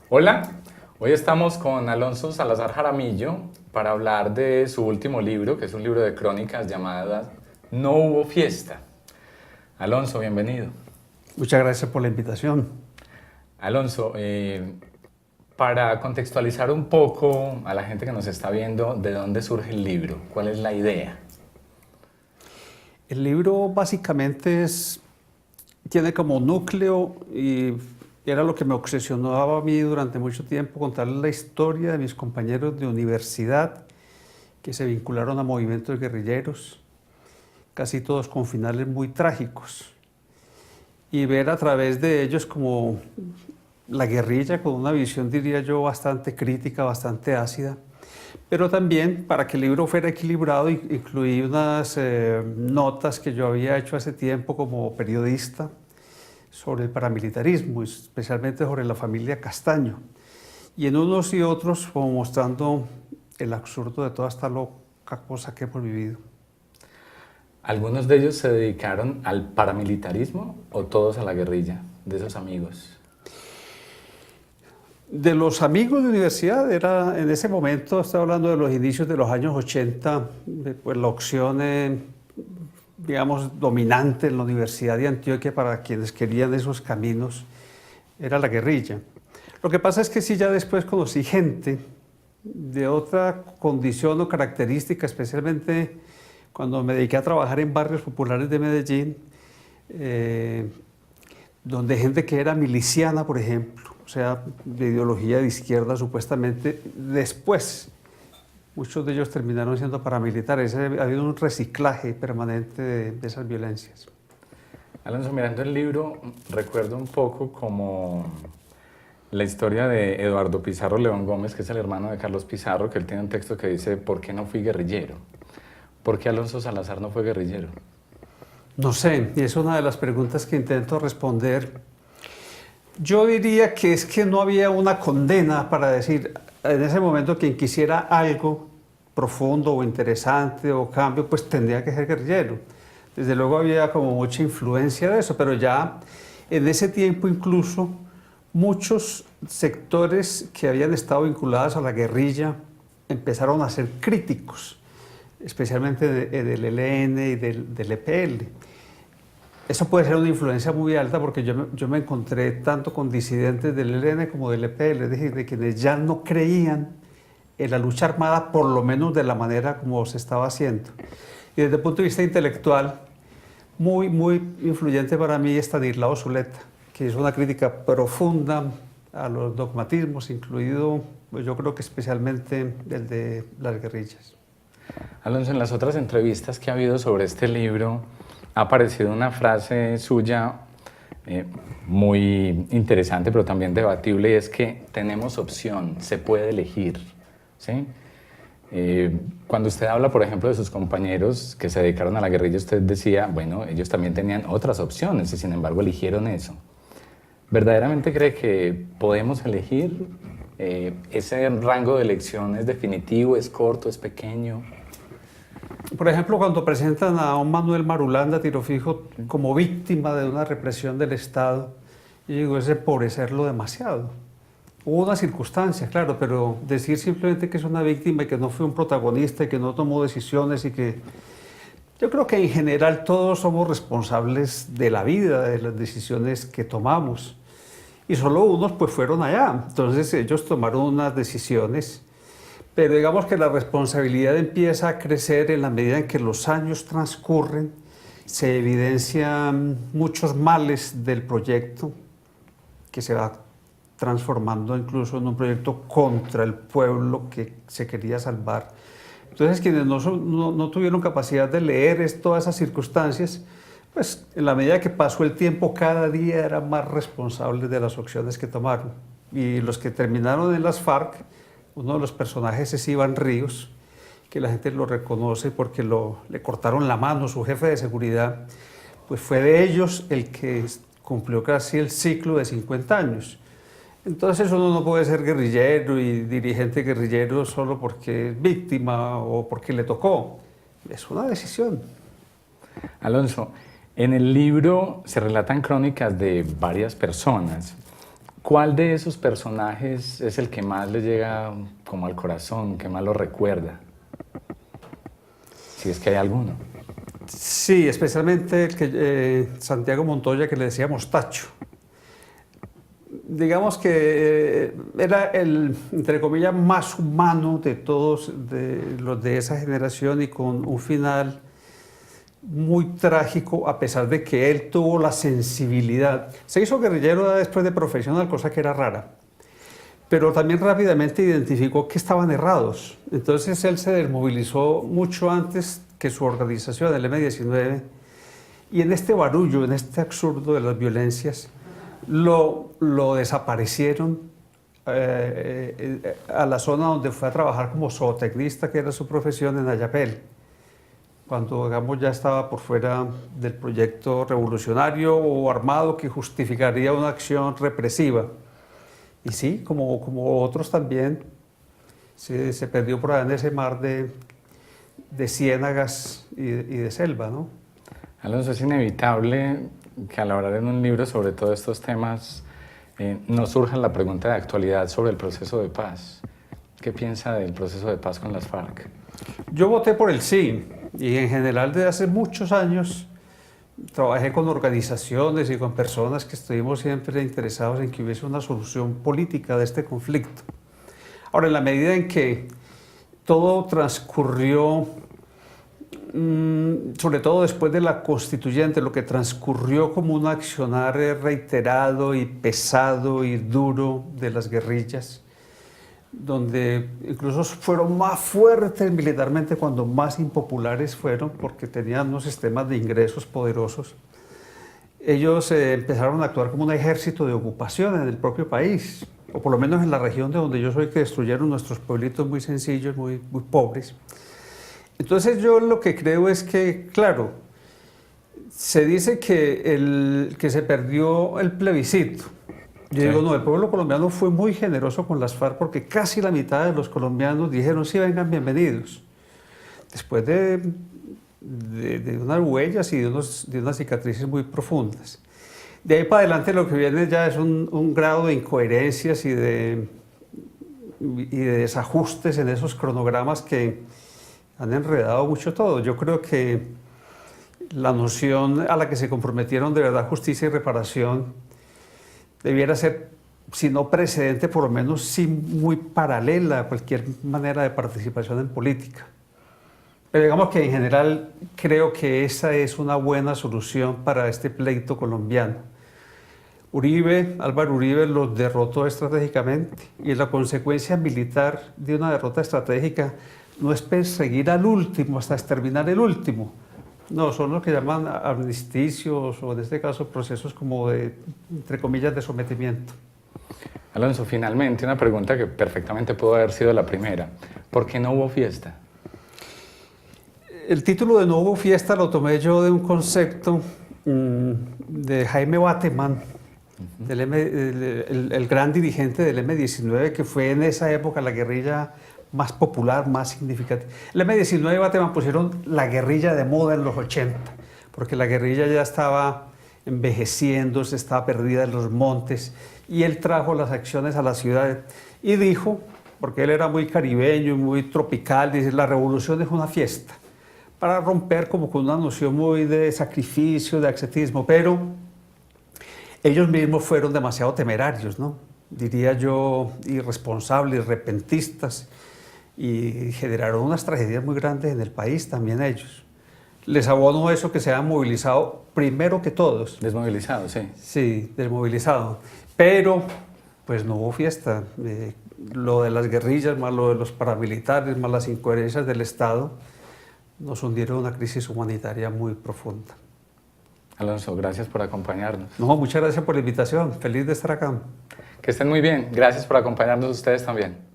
Hola, hoy estamos con Alonso Salazar Jaramillo para hablar de su último libro, que es un libro de crónicas llamada No hubo fiesta. Alonso, bienvenido. Muchas gracias por la invitación. Alonso, para contextualizar un poco a la gente que nos está viendo, ¿de dónde surge el libro? ¿Cuál es la idea? El libro básicamente tiene como núcleo y era lo que me obsesionaba a mí durante mucho tiempo, contarles la historia de mis compañeros de universidad que se vincularon a movimientos guerrilleros, casi todos con finales muy trágicos, y ver a través de ellos como la guerrilla con una visión, diría yo, bastante crítica, bastante ácida. Pero también, para que el libro fuera equilibrado, incluí unas notas que yo había hecho hace tiempo como periodista sobre el paramilitarismo, especialmente sobre la familia Castaño. Y en unos y otros, como mostrando el absurdo de toda esta loca cosa que hemos vivido. ¿Algunos de ellos se dedicaron al paramilitarismo o todos a la guerrilla, de esos amigos? De los amigos de universidad, era en ese momento, estoy hablando de los inicios de los años 80, pues la opción, digamos, dominante en la Universidad de Antioquia para quienes querían esos caminos era la guerrilla. Lo que pasa es que sí, ya después conocí gente de otra condición o característica, especialmente cuando me dediqué a trabajar en barrios populares de Medellín, donde gente que era miliciana, por ejemplo, o sea, de ideología de izquierda supuestamente, después muchos de ellos terminaron siendo paramilitares. Ha habido un reciclaje permanente de esas violencias. Alonso, mirando el libro, recuerdo un poco como la historia de Eduardo Pizarro León Gómez, que es el hermano de Carlos Pizarro, que él tiene un texto que dice, ¿por qué no fui guerrillero? ¿Por qué Alonso Salazar no fue guerrillero? No sé, y es una de las preguntas que intento responder. Yo diría que es que no había una condena para decir, en ese momento quien quisiera algo profundo o interesante o cambio, pues tendría que ser guerrillero. Desde luego había como mucha influencia de eso, pero ya en ese tiempo incluso muchos sectores que habían estado vinculados a la guerrilla empezaron a ser críticos, especialmente del ELN y del EPL. Eso puede ser una influencia muy alta porque yo me encontré tanto con disidentes del ELN como del EPL, es decir, de quienes ya no creían en la lucha armada, por lo menos de la manera como se estaba haciendo. Y desde el punto de vista intelectual, muy influyente para mí es Stanislao Zuleta, que es una crítica profunda a los dogmatismos, incluido, pues yo creo que especialmente el de las guerrillas. Alonso, en las otras entrevistas que ha habido sobre este libro, ha aparecido una frase suya muy interesante, pero también debatible, y es que tenemos opción, se puede elegir, ¿sí? Cuando usted habla, por ejemplo, de sus compañeros que se dedicaron a la guerrilla, usted decía, bueno, ellos también tenían otras opciones y sin embargo eligieron eso. ¿Verdaderamente cree que podemos elegir? ¿Ese rango de elección es definitivo, es corto, es pequeño? Por ejemplo, cuando presentan a un Manuel Marulanda, tiro fijo, como víctima de una represión del Estado, yo digo, es empobrecerlo demasiado. Hubo una circunstancia, claro, pero decir simplemente que es una víctima y que no fue un protagonista y que no tomó decisiones y que... Yo creo que en general todos somos responsables de la vida, de las decisiones que tomamos. Y solo unos pues fueron allá. Entonces ellos tomaron unas decisiones, pero digamos que la responsabilidad empieza a crecer en la medida en que los años transcurren, se evidencian muchos males del proyecto, que se va transformando incluso en un proyecto contra el pueblo que se quería salvar. Entonces quienes no tuvieron capacidad de leer todas esas circunstancias, pues en la medida que pasó el tiempo cada día eran más responsables de las acciones que tomaron. Y los que terminaron en las FARC, uno de los personajes es Iván Ríos, que la gente lo reconoce porque le cortaron la mano, su jefe de seguridad, pues fue de ellos el que cumplió casi el ciclo de 50 años. Entonces uno no puede ser guerrillero y dirigente guerrillero solo porque es víctima o porque le tocó. Es una decisión. Alonso, en el libro se relatan crónicas de varias personas. ¿Cuál de esos personajes es el que más le llega como al corazón, que más lo recuerda? Si es que hay alguno. Sí, especialmente el que, Santiago Montoya, que le decíamos Tacho. Digamos que era el, entre comillas, más humano de todos de los de esa generación y con un final muy trágico, a pesar de que él tuvo la sensibilidad. Se hizo guerrillero después de profesional, cosa que era rara, pero también rápidamente identificó que estaban errados. Entonces él se desmovilizó mucho antes que su organización, el M-19, y en este barullo, en este absurdo de las violencias, lo desaparecieron a la zona donde fue a trabajar como zootecnista, que era su profesión, en Ayapel, cuando, digamos, ya estaba por fuera del proyecto revolucionario o armado que justificaría una acción represiva. Y sí, como otros también, se perdió por allá en ese mar de ciénagas y de selva, ¿no? Alonso, es inevitable que al hablar en un libro sobre todos estos temas nos surja la pregunta de actualidad sobre el proceso de paz. ¿Qué piensa del proceso de paz con las FARC? Yo voté por el sí, y en general desde hace muchos años trabajé con organizaciones y con personas que estuvimos siempre interesados en que hubiese una solución política de este conflicto. Ahora, en la medida en que todo transcurrió, sobre todo después de la constituyente, lo que transcurrió como un accionar reiterado y pesado y duro de las guerrillas, donde incluso fueron más fuertes militarmente cuando más impopulares fueron, porque tenían unos sistemas de ingresos poderosos. Ellos empezaron a actuar como un ejército de ocupación en el propio país, o por lo menos en la región de donde yo soy, que destruyeron nuestros pueblitos muy sencillos, muy pobres. Entonces yo lo que creo es que, claro, se dice que se perdió el plebiscito. Yo digo, no, el pueblo colombiano fue muy generoso con las FARC porque casi la mitad de los colombianos dijeron, sí, vengan, bienvenidos. Después de unas huellas y de unas cicatrices muy profundas. De ahí para adelante lo que viene ya es un grado de incoherencias y de desajustes en esos cronogramas que han enredado mucho todo. Yo creo que la noción a la que se comprometieron de verdad justicia y reparación debiera ser, si no precedente, por lo menos sí muy paralela a cualquier manera de participación en política. Pero digamos que en general creo que esa es una buena solución para este pleito colombiano. Álvaro Uribe los derrotó estratégicamente y la consecuencia militar de una derrota estratégica no es perseguir al último hasta exterminar el último. No, son lo que llaman armisticios o en este caso procesos como de, entre comillas, de sometimiento. Alonso, finalmente una pregunta que perfectamente pudo haber sido la primera. ¿Por qué no hubo fiesta? El título de No hubo fiesta lo tomé yo de un concepto de Jaime Bateman, el gran dirigente del M-19, que fue en esa época la guerrilla más popular, más significativa. El M-19 y Bateman pusieron la guerrilla de moda en los 80, porque la guerrilla ya estaba envejeciendo, se estaba perdida en los montes, y él trajo las acciones a la ciudad y dijo, porque él era muy caribeño y muy tropical, dice, la revolución es una fiesta, para romper como con una noción muy de sacrificio, de ascetismo, pero ellos mismos fueron demasiado temerarios, ¿no? Diría yo, irresponsables, repentistas, y generaron unas tragedias muy grandes en el país también ellos. Les abono eso que se han movilizado primero que todos. Desmovilizado, sí. Sí, desmovilizado. Pero pues no hubo fiesta. Lo de las guerrillas, más lo de los paramilitares, más las incoherencias del Estado, nos hundieron en una crisis humanitaria muy profunda. Alonso, gracias por acompañarnos. No, muchas gracias por la invitación. Feliz de estar acá. Que estén muy bien. Gracias por acompañarnos ustedes también.